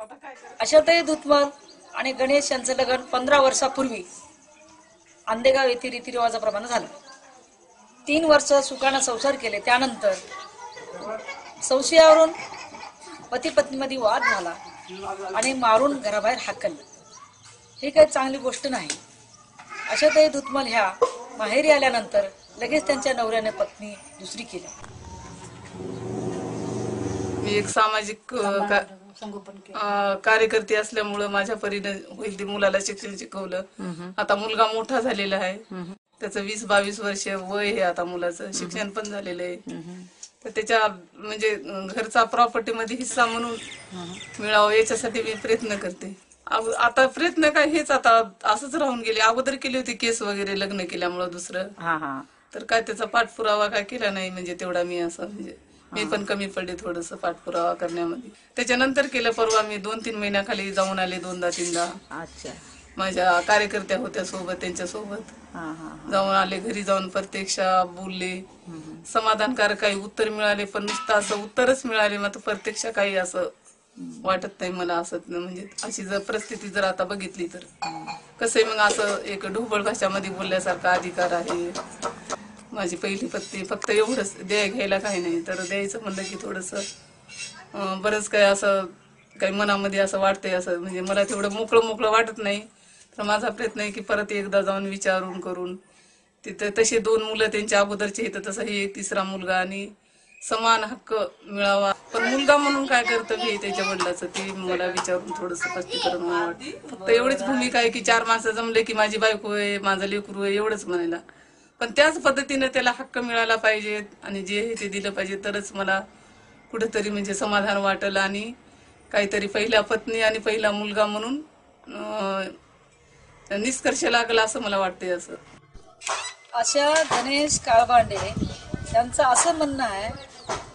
आशाताई दुधमल आणि गणेश यांचं लग्न 15 वर्षापूर्वी आंदेगाव येथे रीतिरिवाजाप्रमाणे झालं. 3 वर्ष सुखानं संसार केले. त्यानंतर संशयावरून पती पत्नीमध्ये वाद झाला आणि मारून घराबाहेर हाकललं. ही काही चांगली गोष्ट नाही. आशाताई दुधमल ह्या माहेरी आल्यानंतर लगेच त्यांच्या नवऱ्याने पत्नी दुसरी केली. मी एक सामाजिक कार्यकर्ती असल्यामुळे माझ्या परीने होईल ते मुलाला शिक्षण शिकवलं. आता मुलगा मोठा झालेला आहे. त्याचं 20-22 वर्ष वय आहे. आता मुलाचं शिक्षण पण झालेलं आहे. तर त्याच्या म्हणजे घरचा प्रॉपर्टी मध्ये हिस्सा म्हणून मिळावं याच्यासाठी मी प्रयत्न करते. आता प्रयत्न काय हेच आता असंच राहून गेले. अगोदर केली होती केस वगैरे लग्न केल्यामुळे दुसरं, तर काय त्याचा पाठपुरावा काय केला नाही. म्हणजे तेवढा मी असं म्हणजे मी पण कमी पडले थोडस पाठपुरावा करण्यामध्ये. त्याच्यानंतर केलं. परवा मी 2-3 महिन्याखाली जाऊन आले 2दा-3दा. अच्छा. माझ्या कार्यकर्त्या होत्या सोबत, त्यांच्या सोबत जाऊन आले. घरी जाऊन प्रत्यक्ष बोलले. समाधानकारक काही उत्तर मिळाले, पण नुसतं असं उत्तरच मिळाले. मग प्रत्यक्ष काही असं वाटत नाही मला. असं म्हणजे अशी जर परिस्थिती जर आता बघितली तर कसं मग असं एक ढोबळ भाषामध्ये बोलल्यासारखा अधिकार आहे. माझी पहिली पत्नी फक्त एवढंच द्याय घ्यायला काही नाही, तर द्यायचं म्हणलं की थोडस बरंच काही असं काही मनामध्ये असं वाटतंय. असं म्हणजे मला तेवढं मोकळं वाटत नाही. तर माझा प्रयत्न आहे की परत एकदा जाऊन विचारून करून तिथे तसे 2 मुलं त्यांच्या अगोदरचे येतं, तसं हे 3रा मुलगा आणि समान हक्क मिळावा. पण मुलगा म्हणून काय कर्तव्य आहे त्याच्या वडिलाचं ते मला विचारून थोडं स्पष्टीकरण वाटतं. फक्त एवढीच भूमिका आहे की 4 माणसं जमले की माझी बायको आहे, माझं लेकरू आहे एवढंच म्हणायला. पण त्याच पद्धतीने त्याला हक्क मिळाला पाहिजे आणि जे आहे ते दिलं पाहिजे, तरच मला कुठेतरी म्हणजे समाधान वाटेल आणि काहीतरी पहिल्या पत्नी आणि पहिला मुलगा म्हणून निष्कर्ष लागला असं मला वाटतंय. असं अशा गणेश काळबांडे यांचं असं म्हणणं आहे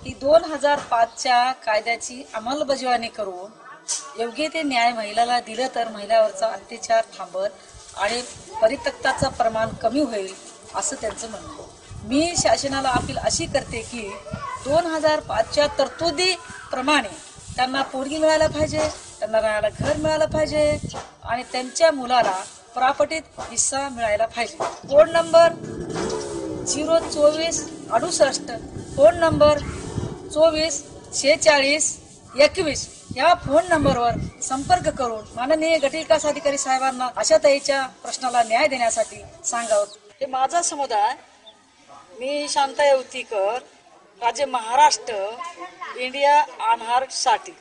की 2005च्या कायद्याची अंमलबजावणी करून योग्य ते न्याय महिलाला दिलं तर महिलावरचा अत्याचार थांबल आणि परित्यक्ताचं प्रमाण कमी होईल असं त्यांचं म्हणणं आहे. मी शासनाला अपील अशी करते की 2005च्या तरतुदीप्रमाणे त्यांना पोरगी मिळायला पाहिजे, त्यांना राहायला घर मिळालं पाहिजे आणि त्यांच्या मुलाला प्रॉपर्टीत हिस्सा मिळायला पाहिजे. फोन नंबर 02468, फोन नंबर 244621 या फोन नंबरवर संपर्क करून माननीय गटविकास अधिकारी साहेबांना आशाताईच्या प्रश्नाला न्याय देण्यासाठी सांगावं. हे माझा समुदाय. मी शांता येवतीकर, राज्य महाराष्ट्र, इंडिया अनहर्ड साठी.